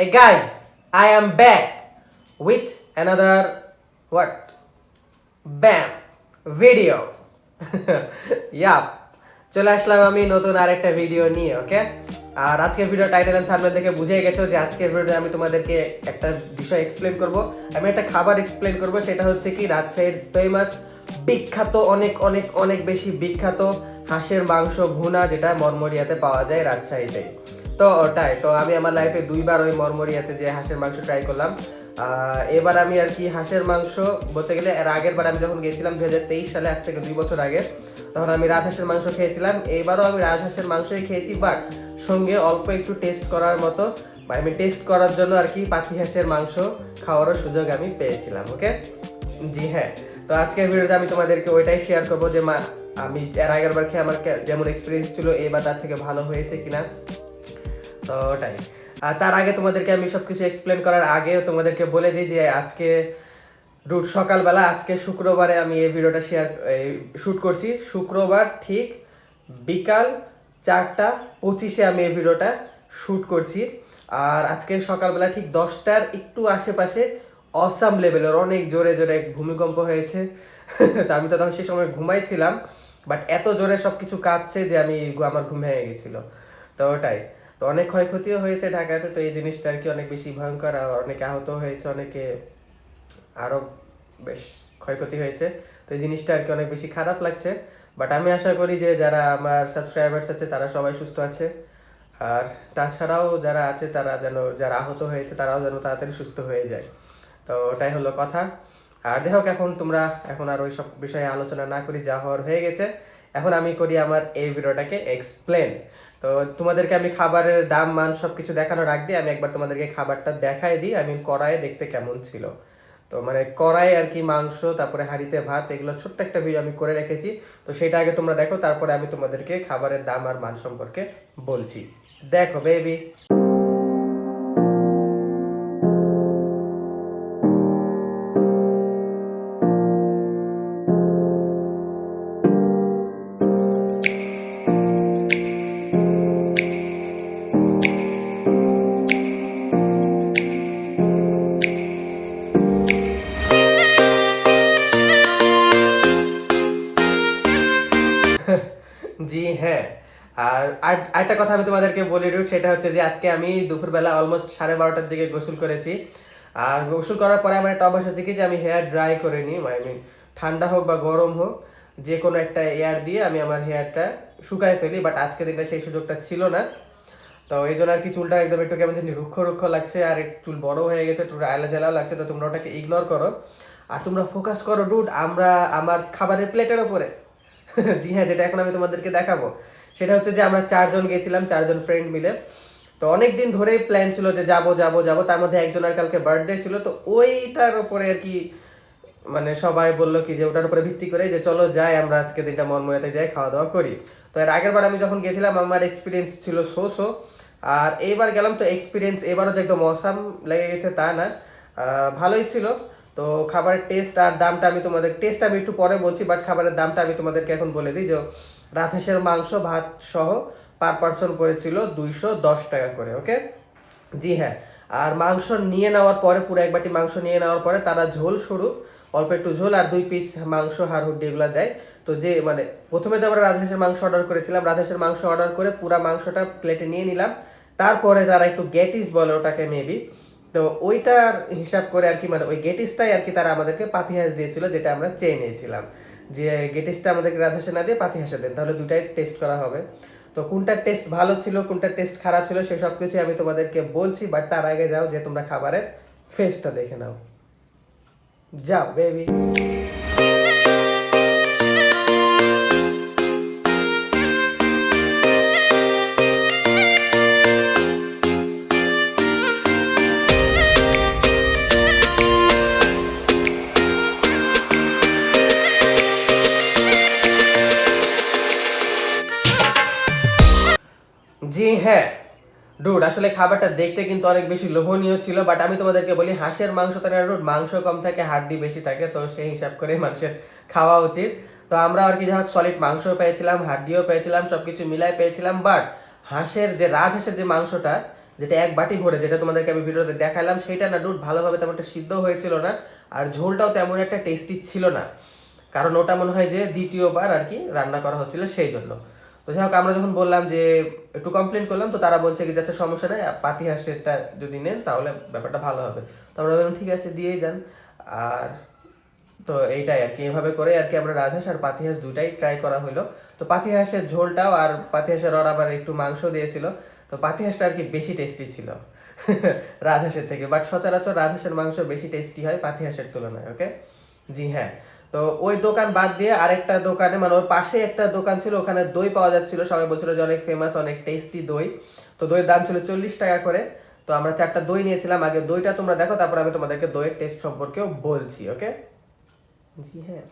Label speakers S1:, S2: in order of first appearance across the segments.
S1: Hey guys, I am back with another what? Bam video. Yeah, চলে আসলাম আমি নতুন আরেকটা ভিডিও নিয়ে, ওকে? আর আজকের ভিডিও টাইটেল এন্ড থাম্বনেল দেখে বুঝেই গেছো যে আজকের ভিডিওতে আমি তোমাদেরকে একটা বিষয় এক্সপ্লেইন করব। আমি একটা খাবার এক্সপ্লেইন করব, সেটা হচ্ছে কি রাজশাহীর ফেমাস বিখ্যাত অনেক অনেক অনেক বেশি বিখ্যাত হাঁসের মাংস ভুনা, যেটা মরমরিয়াতে পাওয়া যায় রাজশাহীতে। তো ওটাই তো আমি আমার লাইফে দুইবার ওই মরমরিয়াতে যে হাঁসের মাংস ট্রাই করলাম। এবার আমি আর কি হাঁসের মাংস বলতে গেলে এর আগের বার আমি যখন গেছিলাম 2023 সালে, আজ থেকে 2 বছর আগে, তখন আমি রাজহাঁসের মাংস খেয়েছিলাম। এইবারও আমি রাজহাঁসের মাংসই খেয়েছি, বাট সঙ্গে অল্প একটু টেস্ট করার মতো, আমি টেস্ট করার জন্য আর কি পাতি হাঁসের মাংস খাওয়ারও সুযোগ আমি পেয়েছিলাম। ওকে, জি হ্যাঁ। তো আজকের ভিডিওতে আমি তোমাদেরকে ওইটাই শেয়ার করবো যে আমি এর আগের বার খেয়ে আমার যেমন এক্সপিরিয়েন্স ছিল এবার তার থেকে ভালো হয়েছে কিনা। তো ওটাই। আর তার আগে তোমাদেরকে আমি সবকিছু এক্সপ্লেন করার আগে তোমাদেরকে বলে দিই যে আজকে সকালবেলা, আজকে শুক্রবারে আমি এই ভিডিওটা শুট করছি। শুক্রবার ঠিক বিকাল 4:25 আমি এই ভিডিওটা শুট করছি। আর আজকে সকালবেলা ঠিক 10টার একটু আশেপাশে অসাম লেভেলের অনেক জোরে জোরে ভূমিকম্প হয়েছে। তো আমি তো তখন সেই সময় ঘুমাইছিলাম, বাট এত জোরে সবকিছু কাঁপছে যে আমার ঘুম ভেঙে গেছিল। তো ওটাই। তো অনেক ক্ষয়ক্ষতিও হয়েছে ঢাকাতে, তো এই জিনিসটা আর কি অনেক বেশি ভয়ঙ্কর। আর অনেকে আহত হয়েছে, অনেকে আরো বেশ ক্ষয়ক্ষতি হয়েছে। তো এই জিনিসটা আর কি অনেক বেশি খারাপ লাগছে। বাট আমি আশা করি যে যারা আমার সাবস্ক্রাইবার্স আছে তারা সবাই সুস্থ আছে। আর তাছাড়াও যারা আছে তারা যারা আহত হয়েছে তারাও যেন তাড়াতাড়ি সুস্থ হয়ে যায়। তো ওটাই হলো কথা। আর যাই হোক, এখন আর ওই সব বিষয়ে আলোচনা না করি, যা হওয়ার হয়ে গেছে। এখন আমি করি আমার এই ভিডিওটাকে এক্সপ্লেন। তো তোমাদেরকে আমি খাবারের দাম মান সবকিছু দেখানোর আগ দিয়ে আমি একবার তোমাদেরকে খাবারটা দেখাই দিই আমি কড়াইয়ে দেখতে কেমন ছিল। তো মানে কড়াই আর কি মাংস, তারপরে হাঁড়িতে ভাত, এগুলো ছোট্ট একটা ভিডিও আমি করে রেখেছি। তো সেটা আগে তোমরা দেখো, তারপরে আমি তোমাদেরকে খাবারের দাম আর মান সম্পর্কে বলছি। দেখো বেবি। জি হ্যাঁ। আর একটা কথা আমি তোমাদেরকে বলে দিই, সেটা হচ্ছে যে আজকে আমি দুপুরবেলা অলমোস্ট 12:30টার দিকে গোসল করেছি। আর গোসল করার পরে আমার একটা অভ্যাস আছে কি যে আমি হেয়ার ড্রাই করে নিই, ঠান্ডা হোক বা গরম হোক যে কোনো একটা এয়ার দিয়ে আমি আমার হেয়ারটা শুকায় ফেলি। বাট আজকে দিনটা সেই সুযোগটা ছিল না। তো এই জন্য আর কি চুলটা একদম একটু কেমন জানি রুক্ষ রুক্ষ লাগছে, আর চুল বড় হয়ে গেছে, চুলটা আয়লা জ্বালাও লাগছে। তো তোমরা ওটাকে ইগনোর করো আর তোমরা ফোকাস করো ডুড আমার খাবারের প্লেটের ওপরে। জি হ্যাঁ, যেটা এখন আমি তোমাদেরকে দেখাবো সেটা হচ্ছে যে আমরা 4 জন গেছিলাম, 4 জন ফ্রেন্ড মিলে। তো অনেকদিন ধরেই প্ল্যান ছিল যে যাবো যাবো যাবো, তার মধ্যে একজনের কালকে বার্থডে ছিল। তো ওইটার উপরে আর কি সবাই বললো কি যে ওটার উপরে ভিত্তি করে যে চলো যাই আমরা আজকে দিনটা মনময়াতে যাই, খাওয়া দাওয়া করি। তো এর আগের বার আমি যখন গেছিলাম আমার এক্সপিরিয়েন্স ছিল সো। আর এইবার গেলাম তো এক্সপিরিয়েন্স এবারও যে একদম অসাম লেগে গেছে তা না, ভালোই ছিল। তো খাবারের টেস্ট আর দামটা টেস্ট আমি একটু পরে বলছি, বাট খাবারের দামটা আমি তোমাদেরকে এখন বলে দিই। যে রাজহাঁসের মাংস ভাত সহ পার পার্সন করেছিল 210 টাকা করে। ওকে, জি হ্যাঁ। আর মাংস নিয়ে নেওয়ার পরে, পুরো এক বাটি মাংস নিয়ে নেওয়ার পরে তারা ঝোল শুরু, অল্প একটু ঝোল আর 2 পিস মাংস হাড় হুড্ডি এগুলো দেয়। তো যে প্রথমে তো আমরা রাজহাঁসের মাংস অর্ডার করেছিলাম, রাজহাঁসের মাংস অর্ডার করে পুরো মাংসটা প্লেটে নিয়ে নিলাম। তারপরে তারা একটু গেটিস বলে ওটাকে মেবি, তো ওইটার হিসাব করে আর কি ওই গেটিসটাই আর কি তারা আমাদেরকে পাতি হাঁস দিয়েছিল, যেটা আমরা চেয়ে নিয়েছিলাম যে গেটিসটা আমাদেরকে রাজহাঁসে না দিয়ে পাতি হাঁসে দেন, তাহলে দুটাই টেস্ট করা হবে। তো কোনটা টেস্ট ভালো ছিল কোনটা টেস্ট খারাপ ছিল সে সব কিছু আমি তোমাদেরকে বলছি, বাট তার আগে যাও যে তোমরা খাবারের ফেসটা দেখে নাও। যাও বেবি। জি হ্যাঁ ডুড, আসলে খাবারটা দেখতে কিন্তু অনেক বেশি লোভনীয় ছিল। বাট আমি তোমাদেরকে বলি হাঁসের মাংস তো না ডুড, মাংস কম থাকে হাড্ডি বেশি থাকে, তো সেই হিসাব করে মানুষের খাওয়া উচিত। তো আমরা আর কি যাই সলিড মাংস পেয়েছিলাম, হাড্ডিও পেয়েছিলাম, সবকিছু মিলাই পেয়েছিলাম। বাট রাজহাঁসের যে মাংসটা যেটা এক বাটি ভরে, যেটা তোমাদেরকে আমি ভিডিওতে দেখালাম, সেটা না ডুড ভালোভাবে তেমন একটা সিদ্ধ হয়েছিল না, আর ঝোলটাও তেমন একটা টেস্টি ছিল না, কারণ ওটা মনে হয় যে দ্বিতীয়বার আর কি রান্না করা হচ্ছিল সেই জন্য। তো যাই হোক, আমরা যখন বললাম যে একটু কমপ্লেন করলাম, তো তারা বলছে কি যাচ্ছে সমস্যা নেই, পাতি হাঁসেরটা যদি নেন তাহলে ব্যাপারটা ভালো হবে। তো আমরা বললাম ঠিক আছে দিয়েই যান। আর তো এইটাই আর কি, এভাবে করে আর কি আমরা রাজহাঁস আর পাতিহাঁস দুটাই ট্রাই করা হলো। তো পাতিহাঁসের ঝোলটাও আর পাতিহাঁসের ওর আবার একটু মাংস দিয়েছিল, তো পাতিহাঁসটা আর কি বেশি টেস্টি ছিল রাজহাঁসের থেকে, বাট সচরাচর রাজহাঁসের মাংস বেশি টেস্টি হয় পাতিহাঁসের তুলনায়। ওকে, জি হ্যাঁ। তো ওই দোকান বাদ দিয়ে আরেকটা দোকানে, মানে ওর পাশে একটা দোকান ছিল, ওখানে দই পাওয়া যাচ্ছিল, সবাই বলছিল যে অনেক ফেমাস, অনেক টেস্টি দই। তো দইয়ের দাম ছিল 40 টাকা করে। তো আমরা 4টা দই নিয়েছিলাম। আগে দইটা তোমরা দেখো, তারপর আমি তোমাদেরকে দইয়ের টেস্ট সম্পর্কেও বলছি। ওকে, জি হ্যাঁ।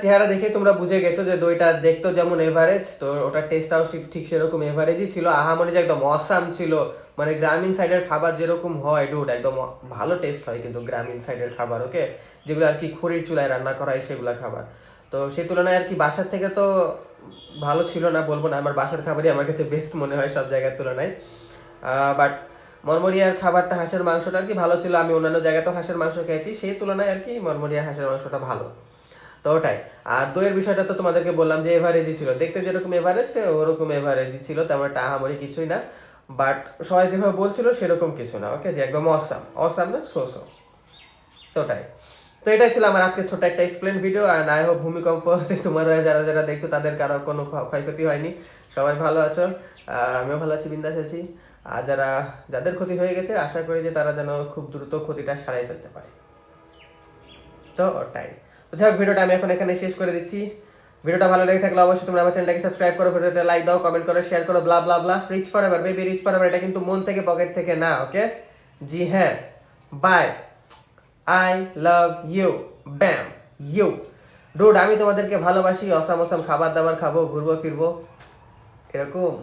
S1: চেহারা দেখে তোমরা বুঝে গেছো যে দইটা দেখতো যেমন এভারেজ, তো ওটার টেস্টটাও ঠিক সেরকম এভারেজই ছিল। আহামরি যে একদম অসাম ছিল, মানে গ্রামীণ সাইডের খাবার যেরকম হয় ডুড, একদম ভালো টেস্ট হয় কিন্তু গ্রামীণ সাইডের খাবার। ওকে, যেগুলো আর কি খড়ির চুলায় রান্না করা হয় সেগুলো খাবার। তো সেই তুলনায় আর কি বাসার থেকে তো ভালো ছিল না বলবো না, আমার বাসার খাবারই আমার কাছে বেস্ট মনে হয় সব জায়গার তুলনায়। বাট মরমরিয়ার খাবারটা, হাঁসের মাংসটা আর কি ভালো ছিল। আমি অন্যান্য জায়গাতেও হাঁসের মাংস খেয়েছি, সেই তুলনায় আর কি মরমরিয়ার হাঁসের মাংসটা ভালো। তো ওটাই। আর দইয়ের বিষয়টা তো তোমাদেরকে বললাম যে এভারেজই ছিল, দেখতে যেরকম এভারেজ ওরকম এভারেজই ছিল, তেমন একটা আহামরি কিছুই না। বাট সবাই যেভাবে বলছিল সেরকম কিছু না। ওকে, যে একদম অসাম, অসাম না সো সো। তো ওটাই। তো এটাই ছিল আমার আজকে ছোট একটা এক্সপ্লেন ভিডিও। আর আই হোপ ভূমিকম্প তোমরা যারা যারা দেখছো তাদের কারো কোনো ক্ষয়ক্ষতি হয়নি, সবাই ভালো আছো। আমিও ভালো আছি, বিন্দাস আছি। আর যাদের ক্ষতি হয়ে গেছে, আশা করি যে তারা যেন খুব দ্রুত ক্ষতিটা সারাই ফেলতে পারে। তো ওটাই। তো যাই হোক, ভিডিওটা আমি এখন এখানে শেষ করে দিচ্ছি। ভিডিওটা ভালো লেগে থাকলে অবশ্যই তোমরা আমার চ্যানেলটাকে সাবস্ক্রাইব করো, ভিডিওটা লাইক দাও, কমেন্ট করো, শেয়ার করো, blah blah blah. Rich forever baby, rich forever. এটা কিন্তু মন থেকে, পকেট থেকে না। ওকে, জি হ্যাঁ। বাই, আই লাভ ইউ, ব্যাম, ইউ ডুড। আমি তোমাদেরকে ভালোবাসি, অসাম অসাম খাবার দাবার খাবো, ঘুরবো ফিরবো এরকম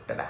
S1: টাটা।